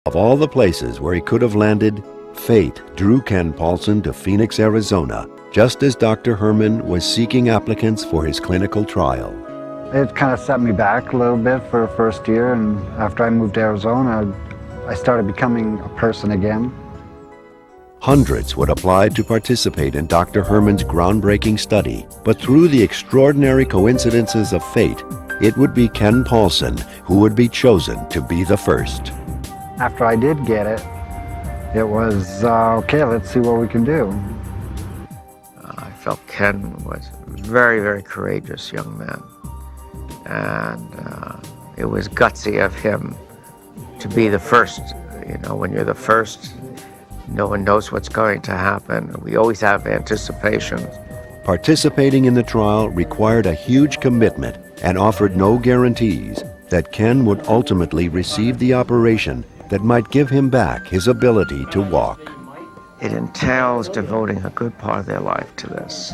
Of all the places where he could have landed, fate drew Ken Paulson to Phoenix, Arizona, just as Dr. Herman was seeking applicants for his clinical trial. It kind of set me back a little bit for the first year, and after I moved to Arizona, I started becoming a person again. Hundreds would apply to participate in Dr. Herman's groundbreaking study, but through the extraordinary coincidences of fate, it would be Ken Paulson who would be chosen to be the first. After I did get it, it was, okay, let's see what we can do. I felt Ken was a very, very courageous young man. And it was gutsy of him to be the first. You know, when you're the first, no one knows what's going to happen. We always have anticipation. Participating in the trial required a huge commitment and offered no guarantees that Ken would ultimately receive the operation that might give him back his ability to walk. It entails devoting a good part of their life to this,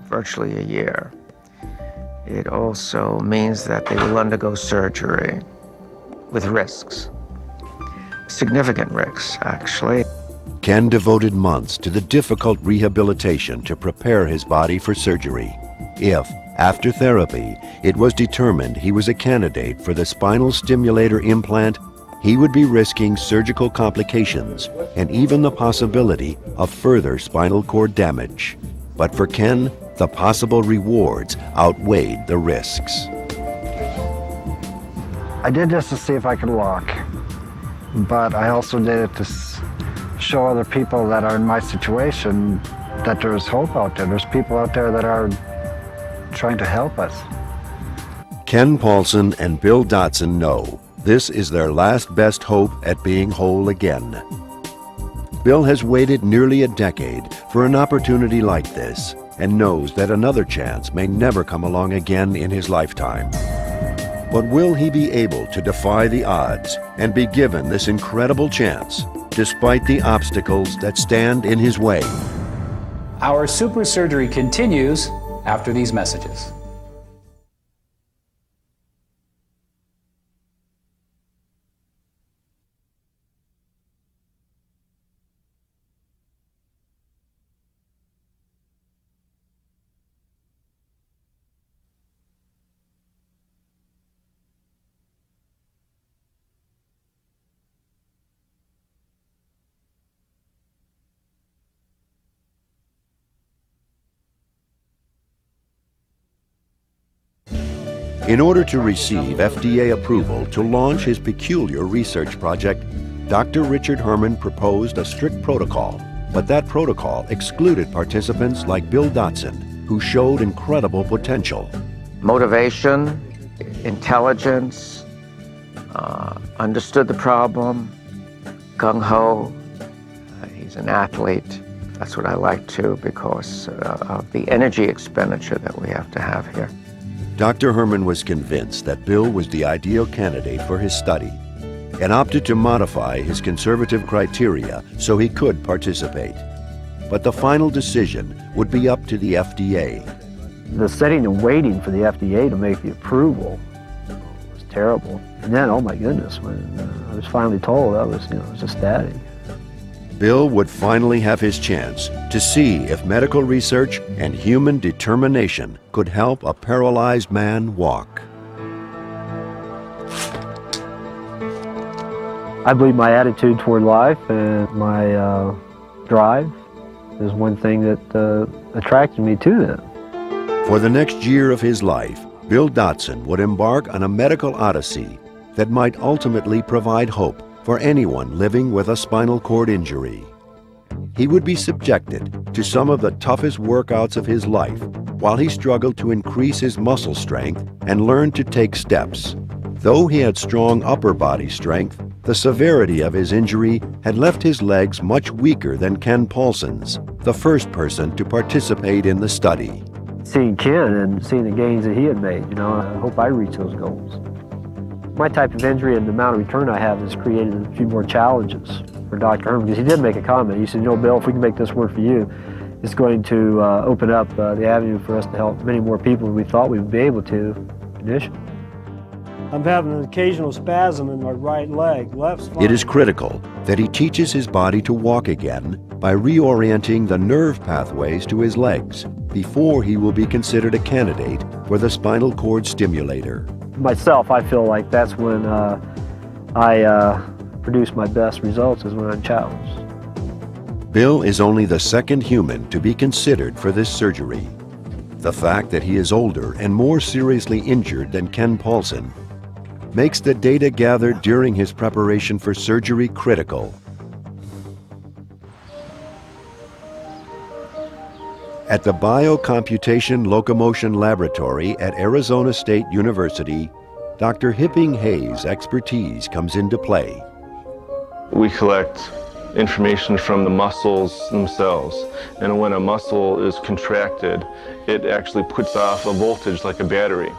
virtually a year. It also means that they will undergo surgery with risks, significant risks, actually. Ken devoted months to the difficult rehabilitation to prepare his body for surgery. If, after therapy, it was determined he was a candidate for the spinal stimulator implant, he would be risking surgical complications and even the possibility of further spinal cord damage. But for Ken, the possible rewards outweighed the risks. I did this to see if I could walk, but I also did it to show other people that are in my situation that there's hope out there. There's people out there that are trying to help us. Ken Paulson and Bill Dotson know this is their last best hope at being whole again. Bill has waited nearly a decade for an opportunity like this and knows that another chance may never come along again in his lifetime. But will he be able to defy the odds and be given this incredible chance, despite the obstacles that stand in his way? Our super surgery continues after these messages. In order to receive FDA approval to launch his peculiar research project, Dr. Richard Herman proposed a strict protocol, but that protocol excluded participants like Bill Dotson, who showed incredible potential. Motivation, intelligence, understood the problem, gung-ho. He's an athlete. That's what I like too, because of the energy expenditure that we have to have here. Dr. Herman was convinced that Bill was the ideal candidate for his study and opted to modify his conservative criteria so he could participate. But the final decision would be up to the FDA. The sitting and waiting for the FDA to make the approval was terrible. And then, oh my goodness, when I was finally told, I was ecstatic. Bill would finally have his chance to see if medical research and human determination could help a paralyzed man walk. I believe my attitude toward life and my drive is one thing that attracted me to them. For the next year of his life, Bill Dotson would embark on a medical odyssey that might ultimately provide hope for anyone living with a spinal cord injury. He would be subjected to some of the toughest workouts of his life while he struggled to increase his muscle strength and learn to take steps. Though he had strong upper body strength, the severity of his injury had left his legs much weaker than Ken Paulson's, the first person to participate in the study. Seeing Ken and seeing the gains that he had made, I hope I reach those goals. My type of injury and the amount of return I have has created a few more challenges for Dr. Herman, because he did make a comment. He said, Bill, if we can make this work for you, it's going to open up the avenue for us to help many more people than we thought we would be able to initially. I'm having an occasional spasm in my right leg. Left's fine. It is critical that he teaches his body to walk again by reorienting the nerve pathways to his legs before he will be considered a candidate for the spinal cord stimulator. Myself, I feel like that's when I produce my best results, is when I'm challenged. Bill is only the second human to be considered for this surgery. The fact that he is older and more seriously injured than Ken Paulson makes the data gathered during his preparation for surgery critical. At the Biocomputation Locomotion Laboratory at Arizona State University, Dr. Hipping Hayes' expertise comes into play. We collect information from the muscles themselves, and when a muscle is contracted, it actually puts off a voltage like a battery,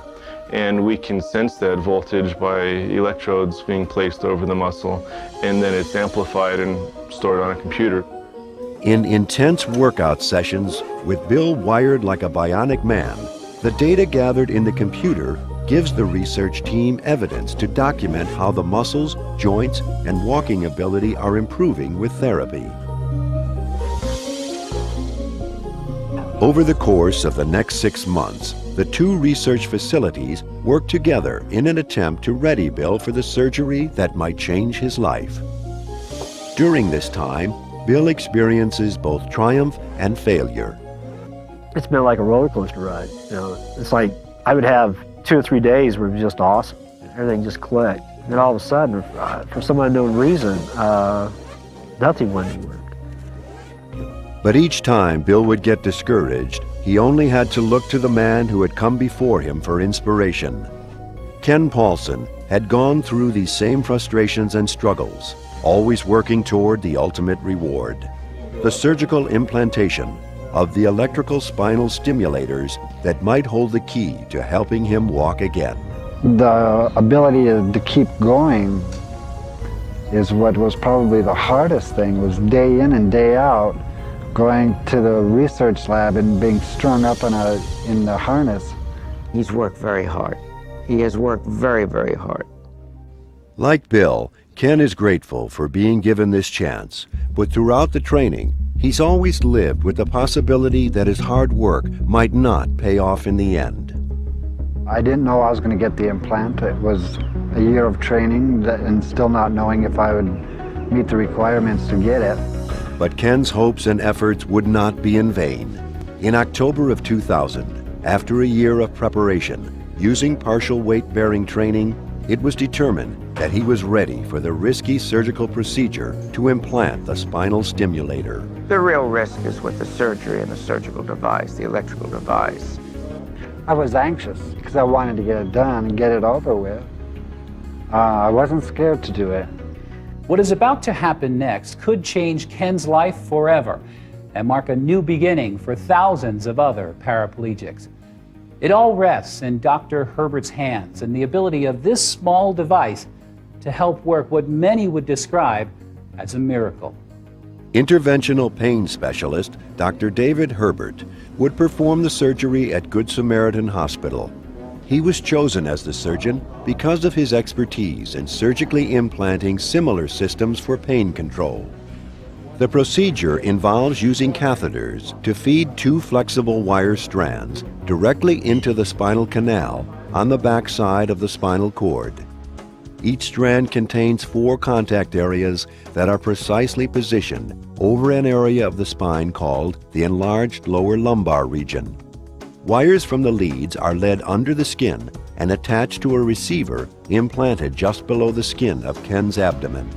and we can sense that voltage by electrodes being placed over the muscle, and then it's amplified and stored on a computer. In intense workout sessions with Bill wired like a bionic man, the data gathered in the computer gives the research team evidence to document how the muscles, joints, and walking ability are improving with therapy. Over the course of the next 6 months, the two research facilities work together in an attempt to ready Bill for the surgery that might change his life. During this time, Bill experiences both triumph and failure. It's been like a roller coaster ride. You know, it's like I would have 2 or 3 days where it was just awesome. Everything just clicked. And then all of a sudden, for some unknown reason, nothing went anywhere. But each time Bill would get discouraged, he only had to look to the man who had come before him for inspiration. Ken Paulson had gone through these same frustrations and struggles, always working toward the ultimate reward: the surgical implantation of the electrical spinal stimulators that might hold the key to helping him walk again. The ability to keep going is what was probably the hardest thing, was day in and day out, going to the research lab and being strung up in the harness. He's worked very hard. He has worked very, very hard. Like Bill, Ken is grateful for being given this chance, but throughout the training, he's always lived with the possibility that his hard work might not pay off in the end. I didn't know I was going to get the implant. It was a year of training and still not knowing if I would meet the requirements to get it. But Ken's hopes and efforts would not be in vain. In October of 2000, after a year of preparation, using partial weight-bearing training, it was determined that he was ready for the risky surgical procedure to implant the spinal stimulator. The real risk is with the surgery and the surgical device, the electrical device. I was anxious because I wanted to get it done and get it over with. I wasn't scared to do it. What is about to happen next could change Ken's life forever and mark a new beginning for thousands of other paraplegics. It all rests in Dr. Herbert's hands and the ability of this small device to help work what many would describe as a miracle. Interventional pain specialist Dr. David Herbert would perform the surgery at Good Samaritan Hospital. He was chosen as the surgeon because of his expertise in surgically implanting similar systems for pain control. The procedure involves using catheters to feed 2 flexible wire strands directly into the spinal canal on the back side of the spinal cord. Each strand contains 4 contact areas that are precisely positioned over an area of the spine called the enlarged lower lumbar region. Wires from the leads are led under the skin and attached to a receiver implanted just below the skin of Ken's abdomen.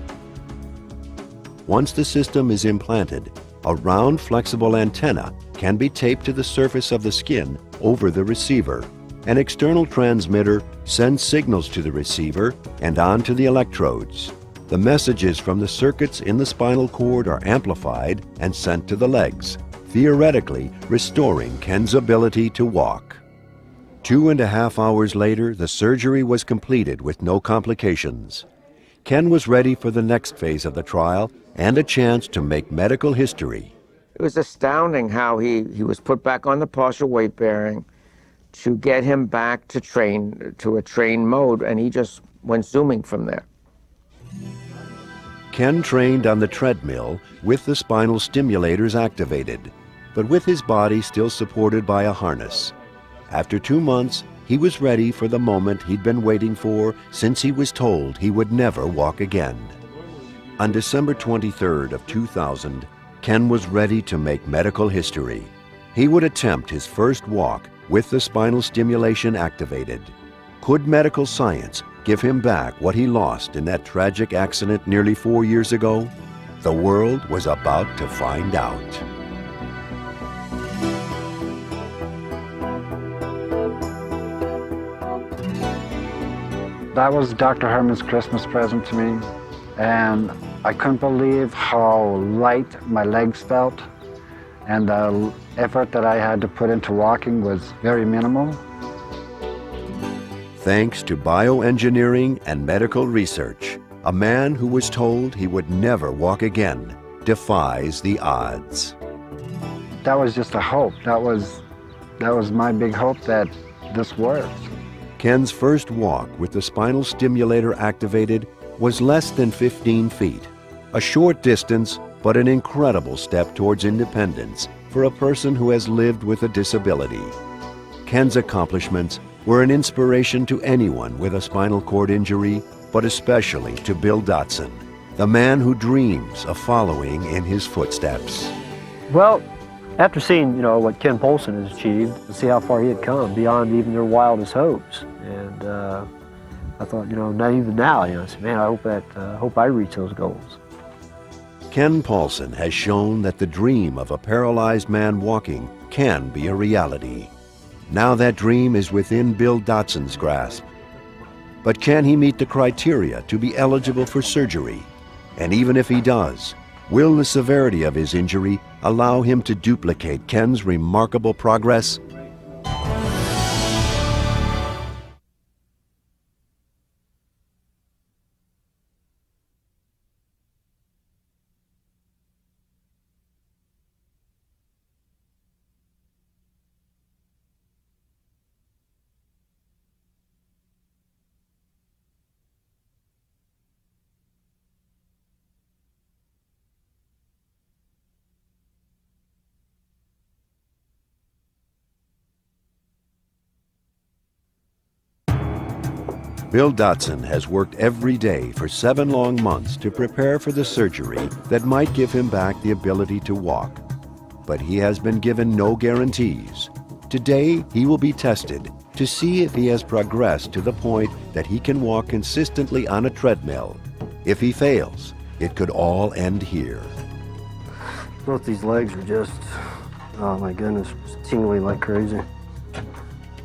Once the system is implanted, a round flexible antenna can be taped to the surface of the skin over the receiver. An external transmitter sends signals to the receiver and onto the electrodes. The messages from the circuits in the spinal cord are amplified and sent to the legs, theoretically restoring Ken's ability to walk. 2.5 hours later, the surgery was completed with no complications. Ken was ready for the next phase of the trial and a chance to make medical history. It was astounding how he was put back on the partial weight bearing, to get him back to a trained mode, and he just went zooming from there. Ken trained on the treadmill with the spinal stimulators activated, but with his body still supported by a harness. After 2 months, he was ready for the moment he'd been waiting for since he was told he would never walk again. On December 23rd of 2000, Ken was ready to make medical history. He would attempt his first walk with the spinal stimulation activated. Could medical science give him back what he lost in that tragic accident nearly 4 years ago? The world was about to find out. That was Dr. Herman's Christmas present to me, and I couldn't believe how light my legs felt, and the effort that I had to put into walking was very minimal. Thanks to bioengineering and medical research, a man who was told he would never walk again defies the odds. That was just a hope. That was my big hope that this works. Ken's first walk with the spinal stimulator activated was less than 15 feet. A short distance, but an incredible step towards independence for a person who has lived with a disability. Ken's accomplishments were an inspiration to anyone with a spinal cord injury, but especially to Bill Dotson, the man who dreams of following in his footsteps. Well, after seeing, what Ken Polson has achieved, and see how far he had come beyond even their wildest hopes, and I thought, not even now, I said, man, I hope I reach those goals. Ken Paulson has shown that the dream of a paralyzed man walking can be a reality. Now that dream is within Bill Dotson's grasp. But can he meet the criteria to be eligible for surgery? And even if he does, will the severity of his injury allow him to duplicate Ken's remarkable progress? Bill Dotson has worked every day for 7 long months to prepare for the surgery that might give him back the ability to walk. But he has been given no guarantees. Today, he will be tested to see if he has progressed to the point that he can walk consistently on a treadmill. If he fails, it could all end here. Both these legs are just, oh my goodness, tingling like crazy.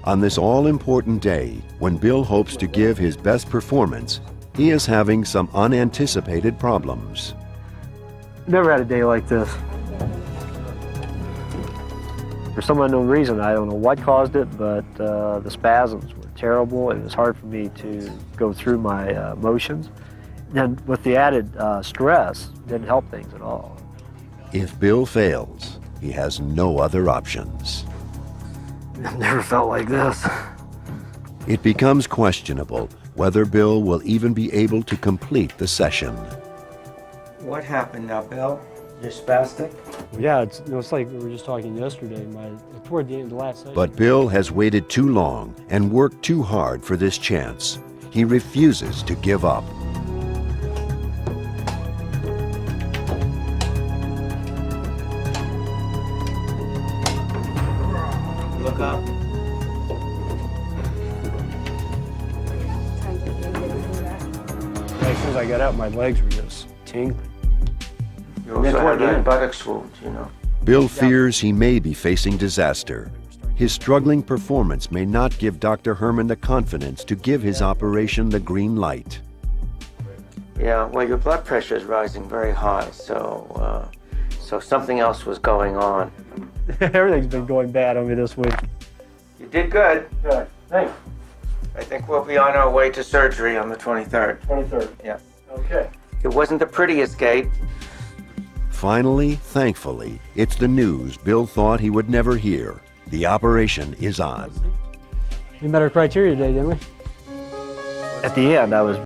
On this all-important day, when Bill hopes to give his best performance, he is having some unanticipated problems. Never had a day like this. For some unknown reason, I don't know what caused it, but the spasms were terrible. It was hard for me to go through my motions. And with the added stress, it didn't help things at all. If Bill fails, he has no other options. I've never felt like this. It becomes questionable whether Bill will even be able to complete the session. What happened now, Bill? You're spastic? Yeah, it's like we were just talking yesterday. Toward the end of the last session. But Bill has waited too long and worked too hard for this chance. He refuses to give up. Look up. As soon as I got out, my legs were just tingling. You also had that buttocks wound, Bill fears he may be facing disaster. His struggling performance may not give Dr. Herman the confidence to give his operation the green light. Yeah, well, your blood pressure is rising very high, so something else was going on. Everything's been going bad on me this week. You did good. Good. Thanks. I think we'll be on our way to surgery on the 23rd. 23rd. Yeah. Okay. It wasn't the prettiest gait. Finally, thankfully, it's the news Bill thought he would never hear. The operation is on. We met our criteria today, didn't we? At the end, I was